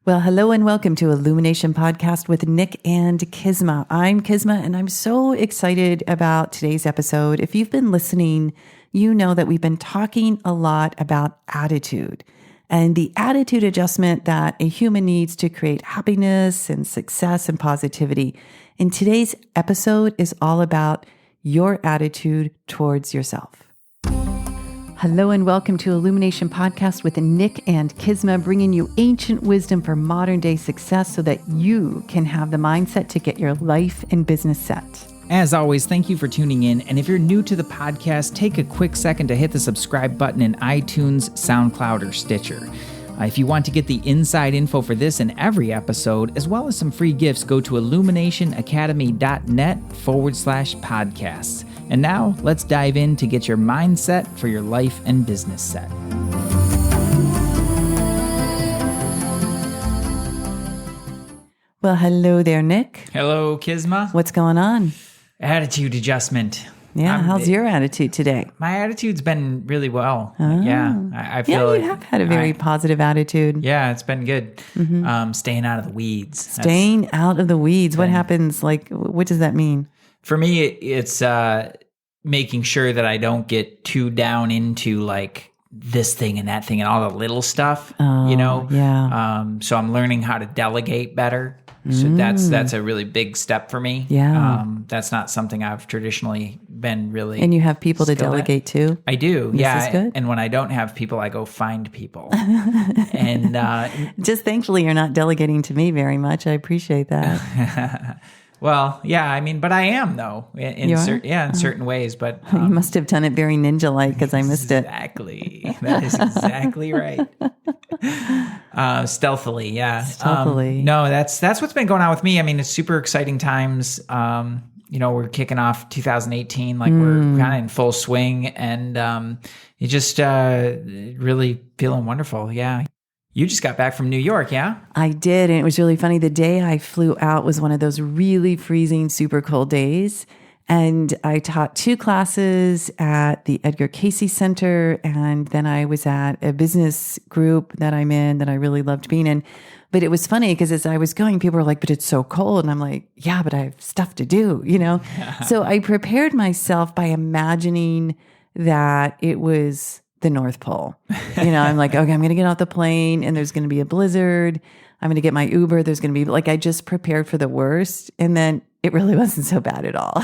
Well, hello and welcome to Illumination Podcast with Nick and Kisma. I'm Kisma and I'm so excited about today's episode. If you've been listening, you know that we've been talking a lot about attitude and the attitude adjustment that a human needs to create happiness and success and positivity. And today's episode is all about your attitude towards yourself. Hello and welcome to Illumination Podcast with Nick and Kisma, bringing you ancient wisdom for modern day success so that you can have the mindset to get your life and business set. As always, thank you for tuning in. And if you're new to the podcast, take a quick second to hit the subscribe button in iTunes, SoundCloud, or Stitcher. If you want to get the inside info for this and every episode, as well as some free gifts, go to illuminationacademy.net/podcasts. And now let's dive in to get your mindset for your life and business set. Well, hello there, Nick. Hello, Kisma. What's going on? Attitude adjustment. Yeah, how's your attitude today? My attitude's been really well. Oh. Yeah, I feel like you have had a very positive attitude. Yeah, it's been good. Staying out of the weeds. Staying out of the weeds. What happens? Like, what does that mean? For me, it's making sure that I don't get too down into like this thing and that thing and all the little stuff, Yeah. So I'm learning how to delegate better. So that's a really big step for me. Yeah. That's not something I've traditionally been really. And you have people to delegate to? I do. This is good. And when I don't have people, I go find people. And just thankfully, you're not delegating to me very much. I appreciate that. Well, yeah, I mean, but I am though in certain ways. But you must have done it very ninja-like because I missed it. Exactly, that is exactly right. Stealthily, yeah. Stealthily. No, that's what's been going on with me. I mean, it's super exciting times. We're kicking off 2018, like we're kind of in full swing, and it just really feeling wonderful. Yeah. You just got back from New York, yeah? I did, and it was really funny. The day I flew out was one of those really freezing, super cold days, and I taught 2 classes at the Edgar Cayce Center, and then I was at a business group that I'm in that I really loved being in. But it was funny because as I was going, people were like, but it's so cold. And I'm like, yeah, but I have stuff to do, So I prepared myself by imagining that it was the North Pole. I'm like, okay, I'm going to get off the plane and there's going to be a blizzard. I'm going to get my Uber. There's going to be I just prepared for the worst. And then it really wasn't so bad at all.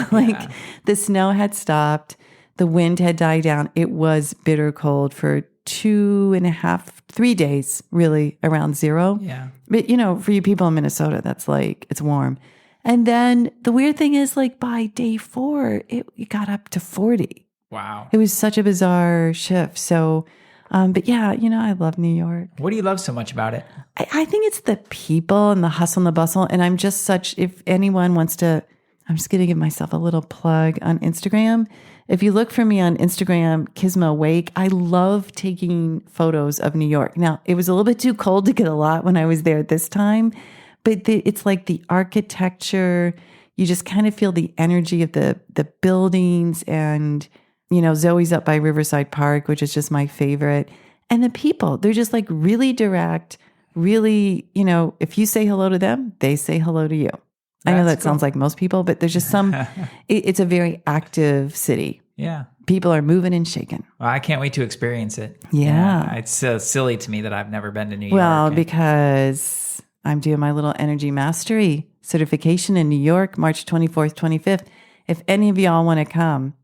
The snow had stopped. The wind had died down. It was bitter cold for 2.5, 3 days, really around zero. Yeah. But, for you people in Minnesota, that's it's warm. And then the weird thing is by day 4, it got up to 40. Wow. It was such a bizarre shift. So, but yeah, I love New York. What do you love so much about it? I think it's the people and the hustle and the bustle. And I'm just if anyone wants to, I'm just going to give myself a little plug on Instagram. If you look for me on Instagram, Kisma Awake, I love taking photos of New York. Now, it was a little bit too cold to get a lot when I was there this time, but it's like the architecture. You just kind of feel the energy of the buildings and Zoe's up by Riverside Park, which is just my favorite. And the people, they're just really direct, really, if you say hello to them, they say hello to you. I know that sounds like most people, but there's just some, it's a very active city. Yeah. People are moving and shaking. Well, I can't wait to experience it. Yeah. It's so silly to me that I've never been to New York. Well, because I'm doing my little energy mastery certification in New York, March 24th, 25th. If any of y'all want to come,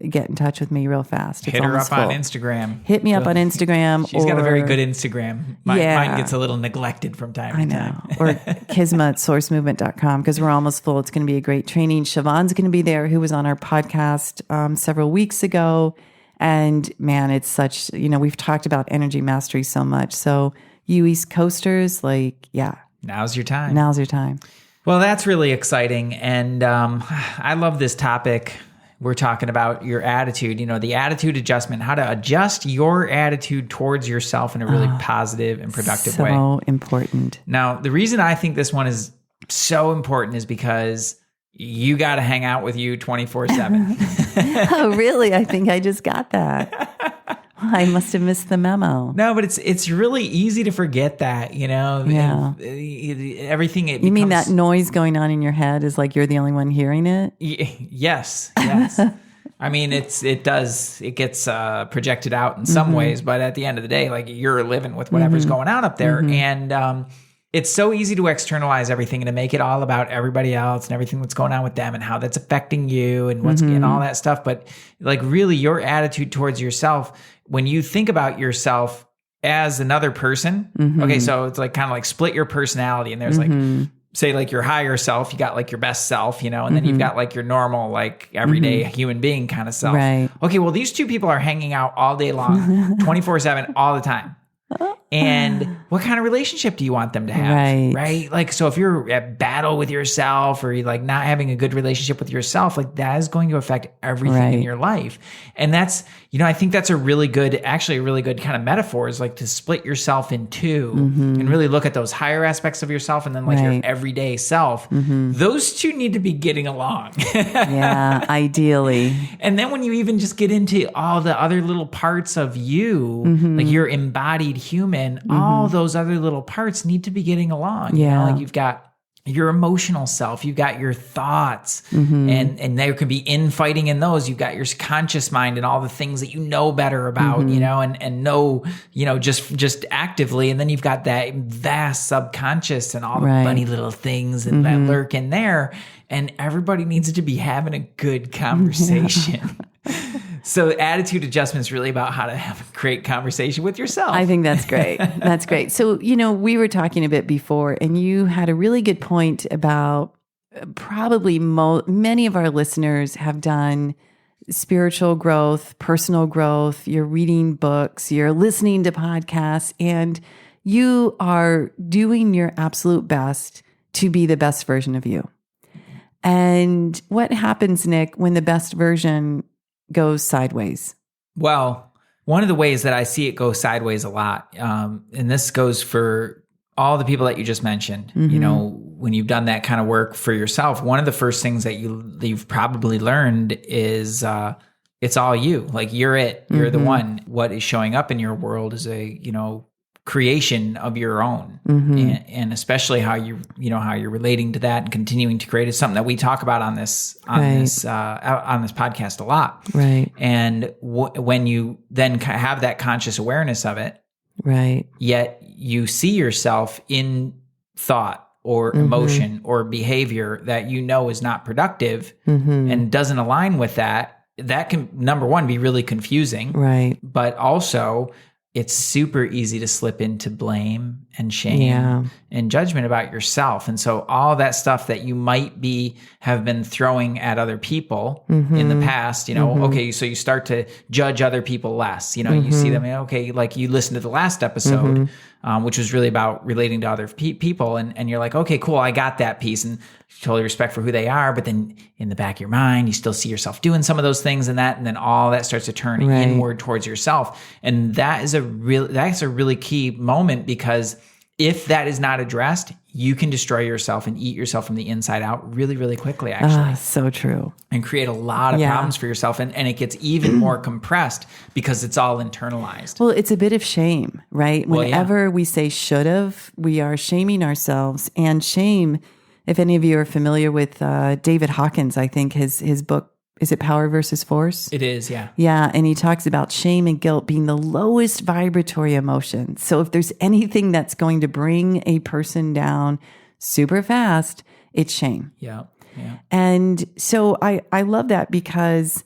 get in touch with me real fast. Hit her up on Instagram. Hit me up on Instagram. She's got a very good Instagram. Mine gets a little neglected from time to time. Or Kisma at sourcemovement.com because we're almost full. It's going to be a great training. Siobhan's going to be there, who was on our podcast several weeks ago. And man, it's such, we've talked about energy mastery so much. So you East Coasters, now's your time. Now's your time. Well, that's really exciting. And I love this topic. We're talking about your attitude, the attitude adjustment, how to adjust your attitude towards yourself in a really positive and productive way. So important. Now, the reason I think this one is so important is because you got to hang out with you 24/7. Oh, really? I think I just got that. I must have missed the memo. No, but it's really easy to forget that, Yeah. Everything. You mean that noise going on in your head is like you're the only one hearing it? Yes. I mean, it gets projected out in some ways, but at the end of the day, like you're living with whatever's going on up there. And it's so easy to externalize everything and to make it all about everybody else and everything that's going on with them and how that's affecting you and what's and all that stuff. But like really your attitude towards yourself, when you think about yourself as another person, okay, so it's like kind of like split your personality and there's like, say like your higher self, you got like your best self, and then you've got like your normal, like everyday human being kind of self. Right. Okay, well, these two people are hanging out all day long, 24/7, all the time. And what kind of relationship do you want them to have? Right. Like, so if you're at battle with yourself or you're like not having a good relationship with yourself, like that is going to affect everything in your life. And that's, I think that's a really good kind of metaphor is like to split yourself in two and really look at those higher aspects of yourself and then like your everyday self. Those two need to be getting along. Yeah, ideally. And then when you even just get into all the other little parts of you, like your embodied human, all those other little parts need to be getting along. Like you've got your emotional self, you've got your thoughts, and there can be infighting in those. You've got your conscious mind and all the things that you know better about, and know, just actively. And then you've got that vast subconscious and all the funny little things that lurk in there. And everybody needs to be having a good conversation. So attitude adjustment is really about how to have a great conversation with yourself. I think that's great. That's great. So, we were talking a bit before, and you had a really good point about probably many of our listeners have done spiritual growth, personal growth. You're reading books, you're listening to podcasts, and you are doing your absolute best to be the best version of you. And what happens, Nick, when the best version goes sideways? Well, one of the ways that I see it go sideways a lot, and this goes for all the people that you just mentioned, when you've done that kind of work for yourself, one of the first things that you've probably learned is it's all you. Like you're it. You're the one. What is showing up in your world is a, creation of your own, and especially how you're relating to that and continuing to create is something that we talk about on this podcast a lot. Right. And when you then have that conscious awareness of it, yet you see yourself in thought or emotion or behavior that is not productive and doesn't align with that can, number one, be really confusing. Right. But also it's super easy to slip into blame and shame and judgment about yourself. And so all that stuff that you might have been throwing at other people in the past, okay, so you start to judge other people less, you see them, okay, like you listened to the last episode, which was really about relating to other people. And you're like, okay, cool, I got that piece and totally respect for who they are. But then in the back of your mind, you still see yourself doing some of those things and then all that starts to turn inward towards yourself. And that's a really key moment, because if that is not addressed, you can destroy yourself and eat yourself from the inside out really, really quickly, actually. So true. And create a lot of problems for yourself. And it gets even more compressed because it's all internalized. Well, it's a bit of shame, right? Whenever we say should've, we are shaming ourselves. And shame, if any of you are familiar with David Hawkins, I think his book, is it Power versus Force? It is, yeah. Yeah, and he talks about shame and guilt being the lowest vibratory emotion. So if there's anything that's going to bring a person down super fast, it's shame. Yeah. And so I love that because,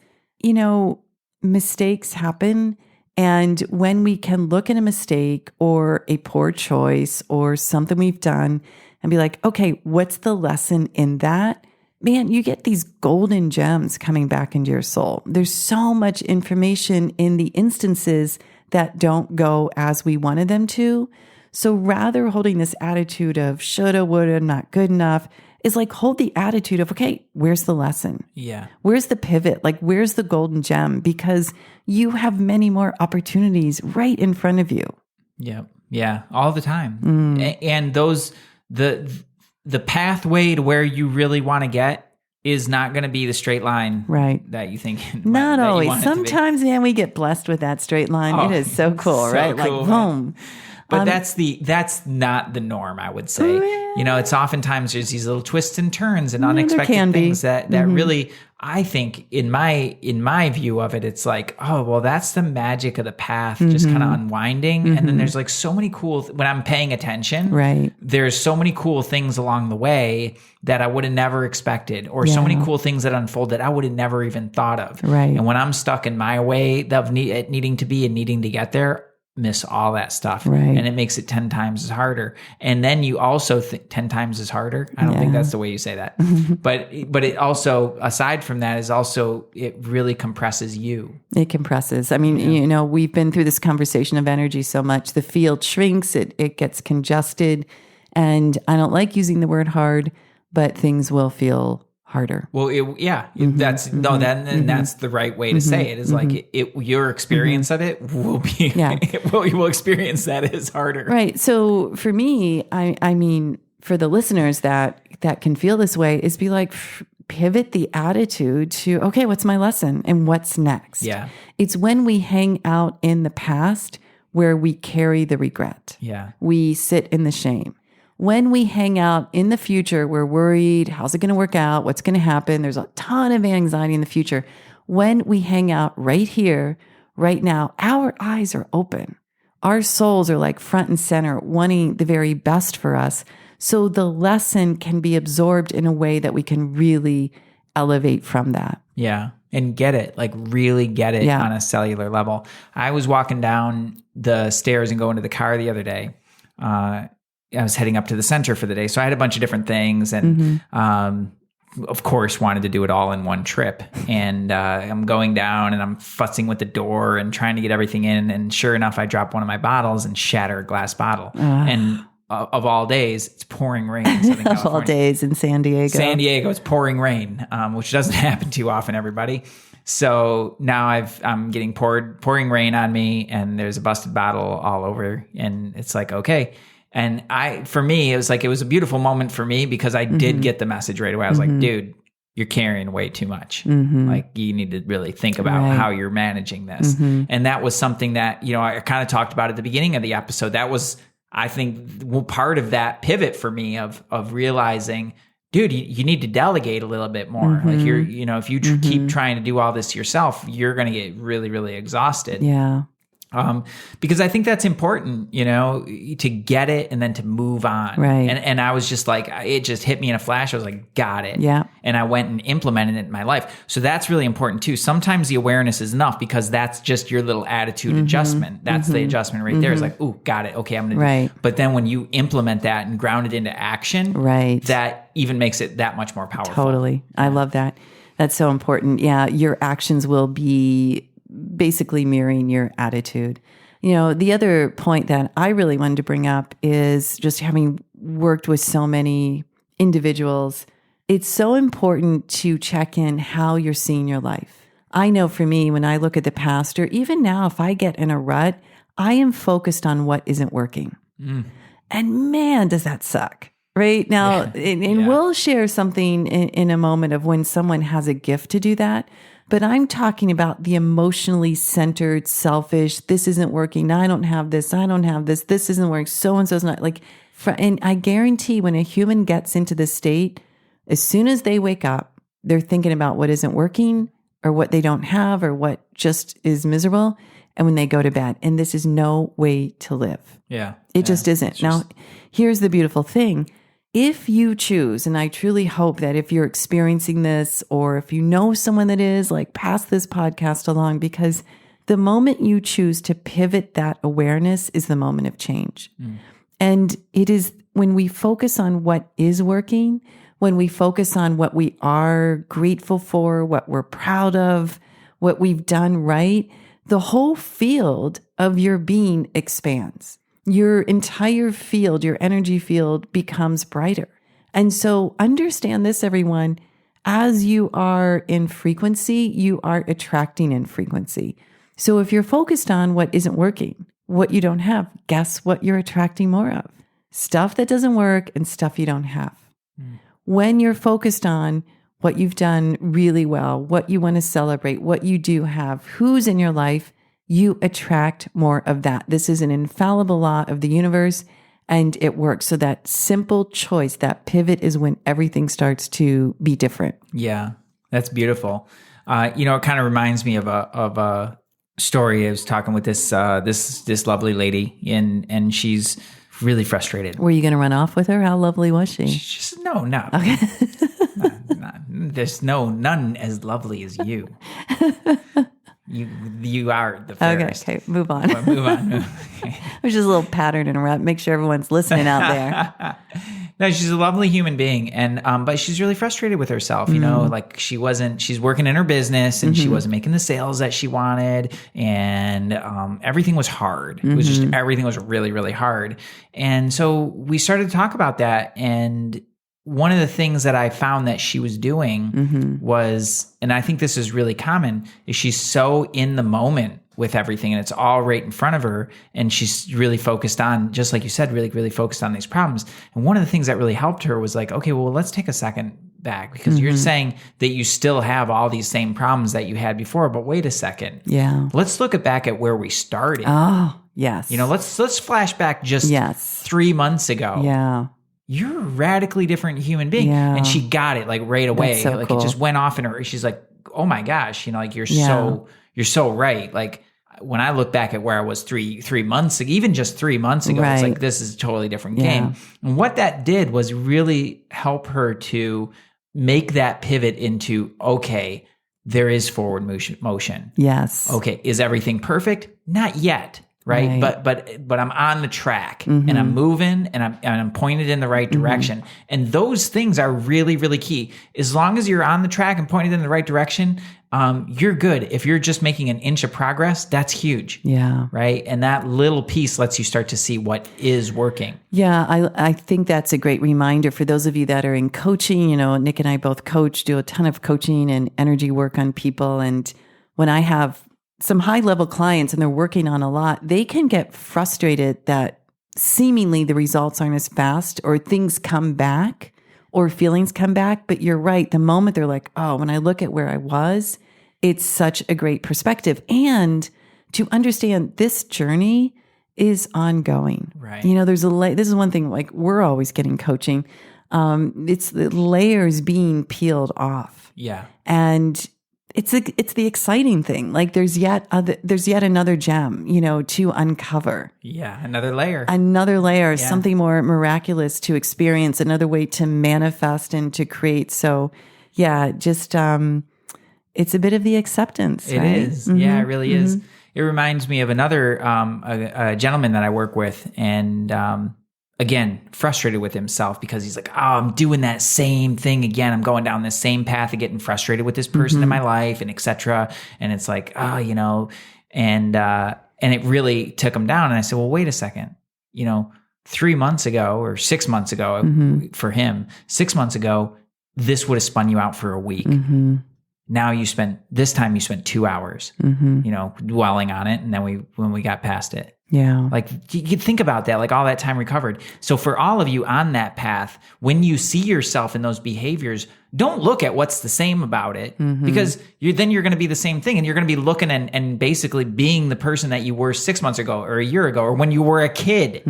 mistakes happen. And when we can look at a mistake or a poor choice or something we've done and be like, okay, what's the lesson in that? Man, you get these golden gems coming back into your soul. There's so much information in the instances that don't go as we wanted them to. So rather holding this attitude of shoulda, woulda, not good enough is like hold the attitude of, okay, where's the lesson? Yeah. Where's the pivot? Like, where's the golden gem? Because you have many more opportunities right in front of you. Yeah. Yeah. All the time. And the pathway to where you really want to get is not going to be the straight line Right. that you think. Not that you always. want it to be. Sometimes, man, we get blessed with that straight line. Oh, it is so cool, so right? cool, Like, man. boom. But that's not the norm, I would say. You know, it's oftentimes there's these little twists and turns and can unexpected be. things that really, I think in my view of it, it's like, oh, well, that's the magic of the path, just kind of unwinding. And then there's like so many cool, when I'm paying attention, Right. there's so many cool things along the way that I would have never expected, or so many cool things that unfold that I would have never even thought of. Right. And when I'm stuck in my way of needing to be and needing to get there, miss all that stuff. Right. And it makes it 10 times as harder. And then you also think 10 times as harder. I don't think that's the way you say that. but it also, aside from that, is also, it really compresses you. It compresses. I mean, you know, we've been through this conversation of energy so much. The field shrinks, it gets congested. And I don't like using the word hard, but things will feel harder. Well, that's that's the right way to say it. Is like your experience of it will be. Yeah. you will experience that as harder. Right. So for me, I mean, for the listeners that can feel this way, is be like, pivot the attitude to, okay, what's my lesson and what's next? Yeah. It's when we hang out in the past where we carry the regret. Yeah. We sit in the shame. When we hang out in the future, we're worried, how's it going to work out? What's going to happen? There's a ton of anxiety in the future. When we hang out right here, right now, our eyes are open. Our souls are like front and center, wanting the very best for us. So the lesson can be absorbed in a way that we can really elevate from that. Yeah. And get it, like really get it Yeah. on a cellular level. I was walking down the stairs and going to the car the other day. I was heading up to the center for the day. So I had a bunch of different things and, of course, wanted to do it all in one trip. And I'm going down and I'm fussing with the door and trying to get everything in. And sure enough, I drop one of my bottles and shatter a glass bottle. And of all days, it's pouring rain in Southern Of California. all days in San Diego. San Diego, it's pouring rain, which doesn't happen too often, everybody. So now I'm getting pouring rain on me, and there's a busted bottle all over, and it's like, okay. And for me, it was a beautiful moment for me because I did get the message right away. I was like, dude, you're carrying way too much. Like you need to really think about how you're managing this. And that was something that, you know, I kind of talked about at the beginning of the episode. That was, I think, part of that pivot for me of realizing, dude, you need to delegate a little bit more. Like if you keep trying to do all this yourself, you're going to get really, really exhausted. Yeah. Because I think that's important, you know, to get it and then to move on. Right. And I was just like, it just hit me in a flash. I was like, got it. Yeah. And I went and implemented it in my life. So that's really important too. Sometimes the awareness is enough because that's just your little attitude adjustment. That's the adjustment right there. It's like, ooh, got it. Okay, I'm going to Right. But then when you implement that and ground it into action, Right. that even makes it that much more powerful. Totally. I love that. That's so important. Yeah. Your actions will be basically mirroring your attitude. You know, the other point that I really wanted to bring up is just having worked with so many individuals, it's so important to check in how you're seeing your life. I know for me, when I look at the past, or even now, if I get in a rut, I am focused on what isn't working. And man, does that suck. Right now, and we'll share something in a moment of when someone has a gift to do that. But I'm talking about the emotionally centered, selfish, this isn't working. I don't have this. I don't have this. This isn't working. So-and-so's not like, and I guarantee when a human gets into this state, as soon as they wake up, they're thinking about what isn't working or what they don't have or what just is miserable. And when they go to bed, and this is no way to live. Yeah. It just isn't. Now, here's the beautiful thing. If you choose, and I truly hope that if you're experiencing this or if you know someone that is, like, pass this podcast along, because the moment you choose to pivot that awareness is the moment of change. And it is when we focus on what is working, when we focus on what we are grateful for, what we're proud of, what we've done right, the whole field of your being expands. Your entire field, your energy field becomes brighter. And so understand this, everyone, as you are in frequency, you are attracting in frequency. So if you're focused on what isn't working, what you don't have, guess what you're attracting more of? Stuff that doesn't work and stuff you don't have. When you're focused on what you've done really well, what you want to celebrate, what you do have, who's in your life, you attract more of that. This is an infallible law of the universe, and it works. So that simple choice, that pivot, is when everything starts to be different. Yeah, that's beautiful. It kind of reminds me of a story. I was talking with this lovely lady, and she's really frustrated. Were you going to run off with her? How lovely was she? She's no. Okay. There's none as lovely as you. You are the first. Okay, move on. Move on. There's just a little pattern interrupt. Make sure everyone's listening out there. No, she's a lovely human being, and but she's really frustrated with herself. You know, like she's working in her business, and she wasn't making the sales that she wanted, and everything was hard. It was just everything was really, really hard. And so we started to talk about that, and one of the things that I found that she was doing was, and I think this is really common, is she's so in the moment with everything and it's all right in front of her. And she's really focused on, just like you said, really, really focused on these problems. And one of the things that really helped her was like, okay, well, let's take a second back, because you're saying that you still have all these same problems that you had before, but wait a second. Yeah. Let's look back at where we started. Oh, yes. Let's flash back just 3 months ago. Yeah. You're a radically different human being. Yeah. And she got it like right away. So like cool. It just went off in her. She's like, oh my gosh, like you're so right. Like when I look back at where I was three months ago, even just 3 months ago, it's like, this is a totally different game. And what that did was really help her to make that pivot into, okay, there is forward motion. Yes. Okay. Is everything perfect? Not yet. Right. But I'm on the track and I'm moving and I'm pointed in the right direction. And those things are really, really key. As long as you're on the track and pointed in the right direction, you're good. If you're just making an inch of progress, that's huge. Yeah. Right. And that little piece lets you start to see what is working. Yeah. I think that's a great reminder for those of you that are in coaching. Nick and I both do a ton of coaching and energy work on people. And when I have some high-level clients and they're working on a lot, they can get frustrated that seemingly the results aren't as fast, or things come back or feelings come back. But you're right. The moment they're like, oh, when I look at where I was, it's such a great perspective. And to understand this journey is ongoing. Right. This is one thing, like we're always getting coaching. It's the layers being peeled off. Yeah. And it's the exciting thing. Like there's yet another gem, to uncover. Yeah, another layer, something more miraculous to experience, another way to manifest and to create. So, yeah, just it's a bit of the acceptance. It right? is, yeah, it really is. It reminds me of another a gentleman that I work with, and again, frustrated with himself because he's like, oh, I'm doing that same thing again. I'm going down this same path of getting frustrated with this person in my life and et cetera. And it's like, and it really took him down. And I said, well, wait a second, 3 months ago or 6 months ago for him, 6 months ago, this would have spun you out for a week. Now you spent 2 hours, dwelling on it. And then when we got past it. Yeah. Like you think about that, like all that time recovered. So for all of you on that path, when you see yourself in those behaviors, don't look at what's the same about it, because then you're going to be the same thing, and you're going to be looking and basically being the person that you were 6 months ago or a year ago, or when you were a kid,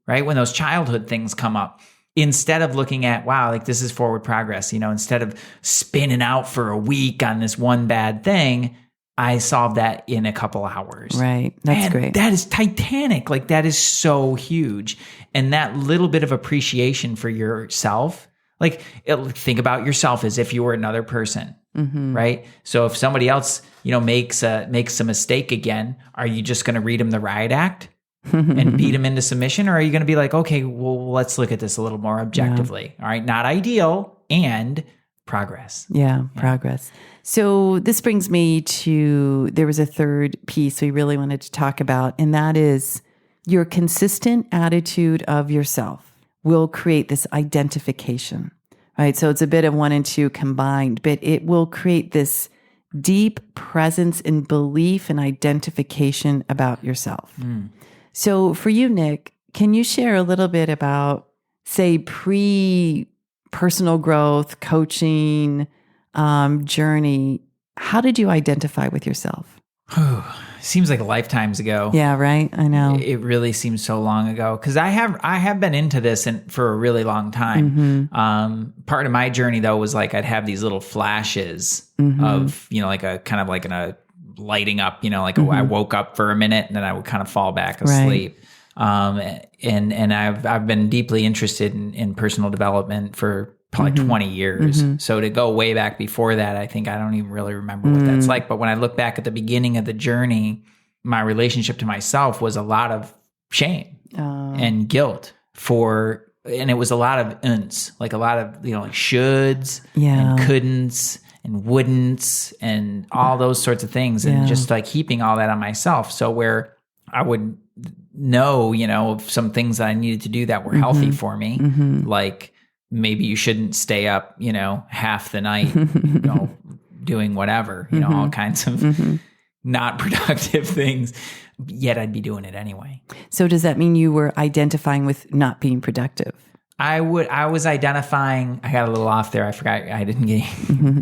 right? When those childhood things come up. Instead of looking at, wow, like this is forward progress, instead of spinning out for a week on this one bad thing, I solved that in a couple hours. Right. That's great. That is titanic. Like that is so huge. And that little bit of appreciation for yourself, like think about yourself as if you were another person, right? So if somebody else, makes a mistake again, are you just going to read them the riot act and beat them into submission? Or are you going to be like, okay, well, let's look at this a little more objectively. All right. Not ideal and progress. Yeah. Progress. So this brings me to, there was a third piece we really wanted to talk about, and that is your consistent attitude of yourself will create this identification, right? So it's a bit of 1 and 2 combined, but it will create this deep presence and belief and identification about yourself. So for you, Nick, can you share a little bit about, say, pre personal growth, coaching journey, how did you identify with yourself? Seems like lifetimes ago. Yeah, right. I know. It really seems so long ago because I have been into this for a really long time. Part of my journey though was like I'd have these little flashes of like a kind of like a lighting up. Like I woke up for a minute and then I would kind of fall back asleep. And I've been deeply interested in personal development for probably 20 years. So to go way back before that, I think I don't even really remember what that's like. But when I look back at the beginning of the journey, my relationship to myself was a lot of shame and guilt and it was a lot of unts, like a lot of, like shoulds and couldn'ts and wouldn'ts and all those sorts of things. And just like heaping all that on myself. So where I would know, of some things that I needed to do that were healthy for me, like maybe you shouldn't stay up, half the night, doing whatever, all kinds of not productive things, yet I'd be doing it anyway. So does that mean you were identifying with not being productive? I was identifying, I got a little off there. I forgot, I didn't get,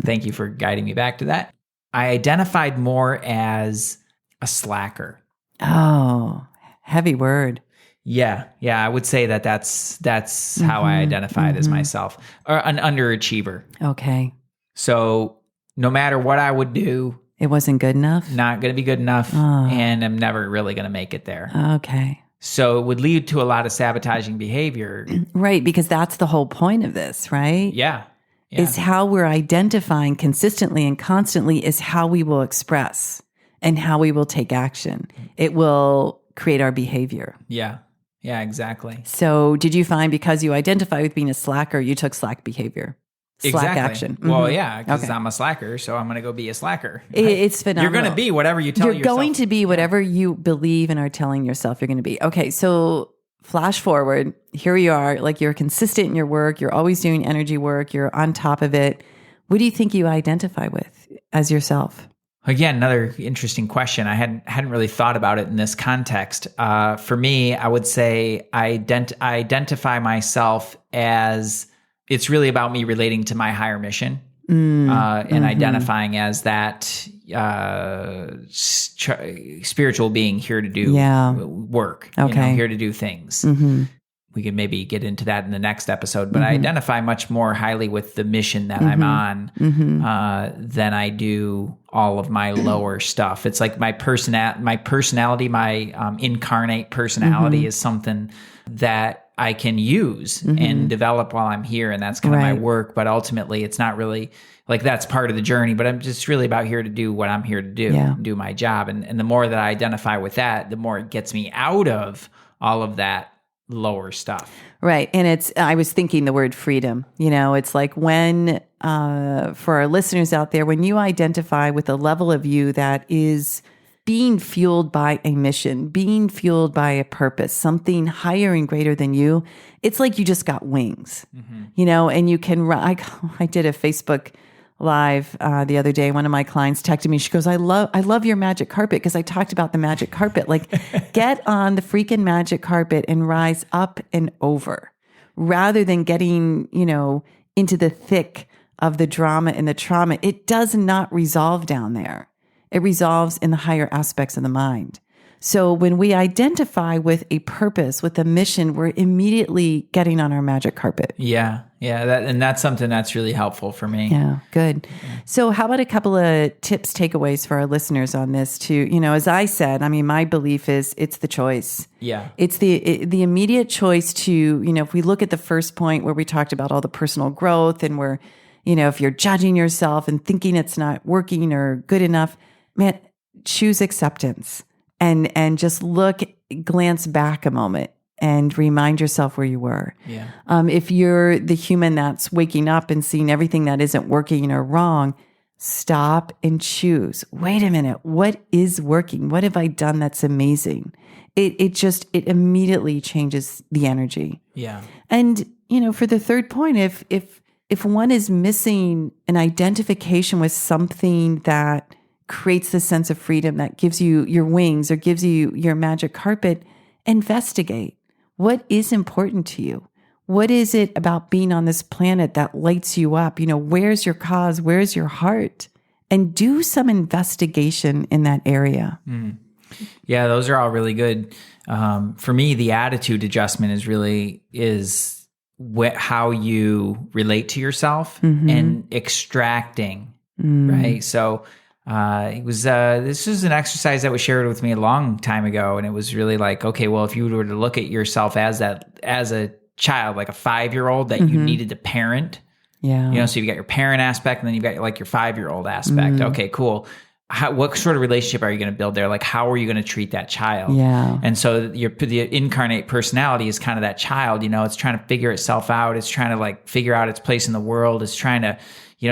thank you for guiding me back to that. I identified more as a slacker. Oh, heavy word. Yeah. I would say that's how I identified as myself, or an underachiever. Okay. So no matter what I would do, it wasn't good enough? Not going to be good enough, and I'm never really going to make it there. Okay. So it would lead to a lot of sabotaging behavior. Right, because that's the whole point of this, right? Yeah. Is how we're identifying consistently and constantly is how we will express and how we will take action. It will create our behavior. Yeah, exactly. So did you find because you identify with being a slacker, you took slack behavior? Slack action. Well, yeah, because I'm a slacker, so I'm going to go be a slacker. It's phenomenal. You're going to be whatever you tell yourself. You're going to be whatever you believe and are telling yourself you're going to be. Okay, so flash forward. Here you are. Like you're consistent in your work. You're always doing energy work. You're on top of it. What do you think you identify with as yourself? Again, another interesting question. I hadn't really thought about it in this context. For me, I would say I identify myself as... It's really about me relating to my higher mission and identifying as that spiritual being here to do work, here to do things. We can maybe get into that in the next episode, but I identify much more highly with the mission that I'm on than I do all of my lower stuff. It's like my personality, my incarnate personality is something that I can use and develop while I'm here. And that's kind of my work. But ultimately, it's not really like that's part of the journey, but I'm just really about here to do what I'm here to do, do my job. And the more that I identify with that, the more it gets me out of all of that lower stuff. Right. And I was thinking the word freedom, it's like when, for our listeners out there, when you identify with a level of you that is being fueled by a mission, being fueled by a purpose, something higher and greater than you, it's like you just got wings, and you can run. I did a Facebook Live the other day. One of my clients texted me. She goes, I love your magic carpet, because I talked about the magic carpet. Like, get on the freaking magic carpet and rise up and over, rather than getting, into the thick of the drama and the trauma. It does not resolve down there. It resolves in the higher aspects of the mind. So when we identify with a purpose, with a mission, we're immediately getting on our magic carpet. Yeah. And that's something that's really helpful for me. Yeah, good. So how about a couple of tips, takeaways for our listeners on this too? As I said, my belief is it's the choice. Yeah. It's the immediate choice to, if we look at the first point where we talked about all the personal growth and where, if you're judging yourself and thinking it's not working or good enough, man, choose acceptance and just glance back a moment and remind yourself where you were. Yeah. If you're the human that's waking up and seeing everything that isn't working or wrong, stop and choose. Wait a minute. What is working? What have I done that's amazing? It immediately changes the energy. Yeah. And, for the third point, if one is missing an identification with something that creates the sense of freedom, that gives you your wings or gives you your magic carpet, investigate. What is important to you? What is it about being on this planet that lights you up? Where's your cause? Where's your heart? And do some investigation in that area. Yeah, those are all really good. For me, the attitude adjustment is how you relate to yourself and extracting, right? So this was an exercise that was shared with me a long time ago, and it was really like, okay, well, if you were to look at yourself as a child, like a 5-year-old that you needed to parent. Yeah. So you've got your parent aspect, and then you've got like your 5-year-old aspect. Okay, cool. What sort of relationship are you going to build there? Like, how are you going to treat that child? Yeah. And so the incarnate personality is kind of that child, it's trying to figure itself out. It's trying to like figure out its place in the world. It's trying to,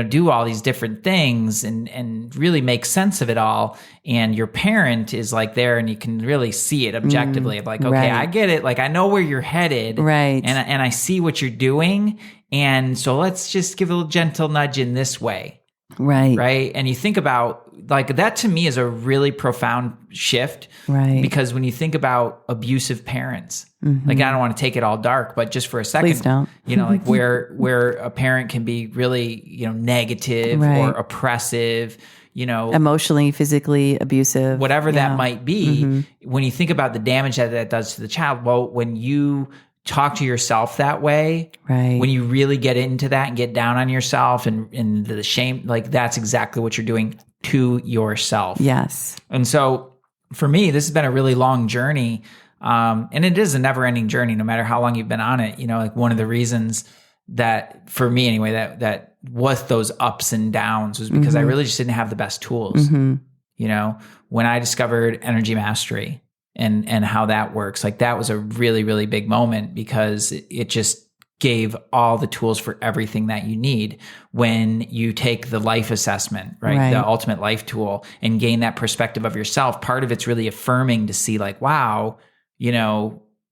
do all these different things and really make sense of it all. And your parent is like there, and you can really see it objectively of like, okay, right. I get it. Like, I know where you're headed. Right. And I see what you're doing. And so let's just give a little gentle nudge in this way. Right. Right. And you think about like that, to me, is a really profound shift. Right. Because when you think about abusive parents, like, I don't want to take it all dark, but just for a second, Please don't. Like where a parent can be really, negative right. or oppressive, emotionally, physically abusive, whatever that might be. When you think about the damage that does to the child, well, when you talk to yourself that way, right? When you really get into that and get down on yourself and the shame, like that's exactly what you're doing to yourself. Yes. And so for me, this has been a really long journey. And it is a never ending journey, no matter how long you've been on it. Like one of the reasons that for me anyway, that was those ups and downs was because I really just didn't have the best tools. When I discovered energy mastery, and how that works. Like that was a really, really big moment because it just gave all the tools for everything that you need when you take the life assessment, right? The ultimate life tool, and gain that perspective of yourself. Part of it's really affirming to see like, wow,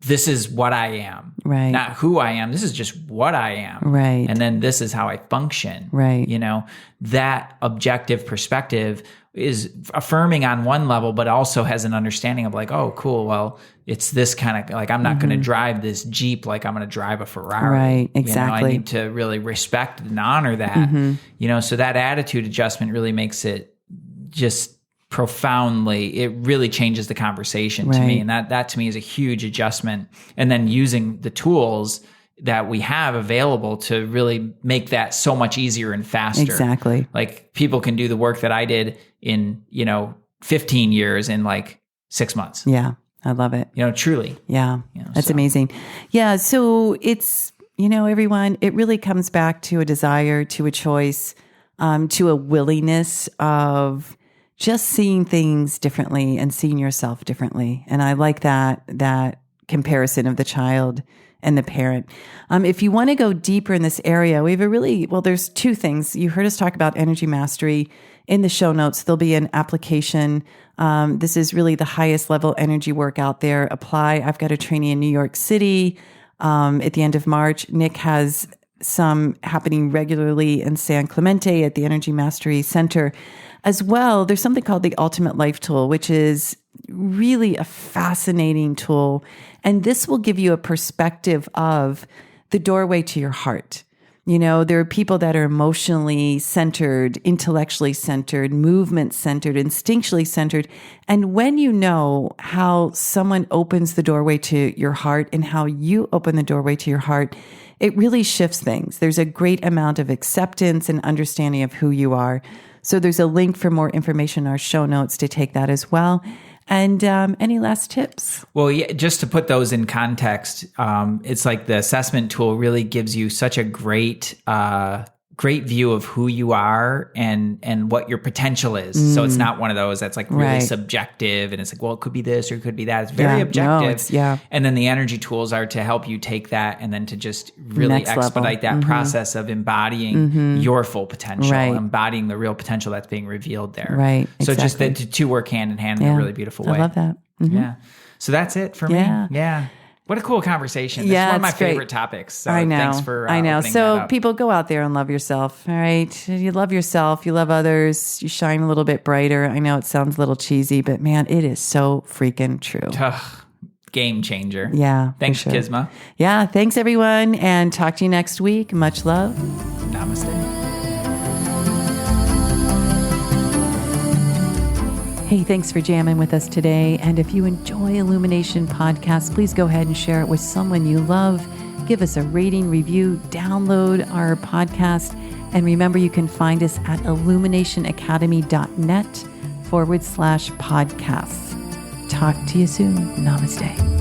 this is what I am, right? Not who I am. This is just what I am. Right. And then this is how I function. Right. That objective perspective is affirming on one level, but also has an understanding of like, oh, cool. Well, it's this kind of like, I'm not going to drive this Jeep like I'm going to drive a Ferrari. Right. Exactly. I need to really respect and honor that, so that attitude adjustment really makes it just profoundly, it really changes the conversation to me. And that to me is a huge adjustment. And then using the tools that we have available to really make that so much easier and faster. Exactly. Like people can do the work that I did in, 15 years in like 6 months. Yeah. I love it. Truly. Yeah. That's amazing. Yeah. So it's, everyone, it really comes back to a desire, to a choice, to a willingness of just seeing things differently and seeing yourself differently. And I like that comparison of the child and the parent. If you want to go deeper in this area, we have there's two things. You heard us talk about energy mastery. In the show notes, there'll be an application. This is really the highest level energy work out there. Apply. I've got a training in New York City at the end of March. Nick has some happening regularly in San Clemente at the Energy Mastery Center. As well, there's something called the Ultimate Life Tool, which is really a fascinating tool. And this will give you a perspective of the doorway to your heart. There are people that are emotionally centered, intellectually centered, movement centered, instinctually centered. And when you know how someone opens the doorway to your heart and how you open the doorway to your heart, it really shifts things. There's a great amount of acceptance and understanding of who you are. So there's a link for more information in our show notes to take that as well. And any last tips? Well, yeah, just to put those in context, it's like the assessment tool really gives you such a great view of who you are and what your potential is. So it's not one of those that's like really subjective and it's like, well, it could be this or it could be that. It's very objective. And then the energy tools are to help you take that and then to just really expedite that process of embodying your full potential, embodying the real potential that's being revealed there. Right. So just the two work hand in hand in a really beautiful way. I love that. Yeah. So that's it for me. Yeah. What a cool conversation. It's one of my favorite topics. So I know. Thanks for So people, go out there and love yourself. All right. You love yourself. You love others. You shine a little bit brighter. I know it sounds a little cheesy, but man, it is so freaking true. game changer. Yeah. Thanks, for sure. Kisma. Yeah. Thanks, everyone. And talk to you next week. Much love. Namaste. Hey, thanks for jamming with us today. And if you enjoy Illumination Podcast, please go ahead and share it with someone you love. Give us a rating, review, download our podcast. And remember, you can find us at illuminationacademy.net/podcasts. Talk to you soon. Namaste.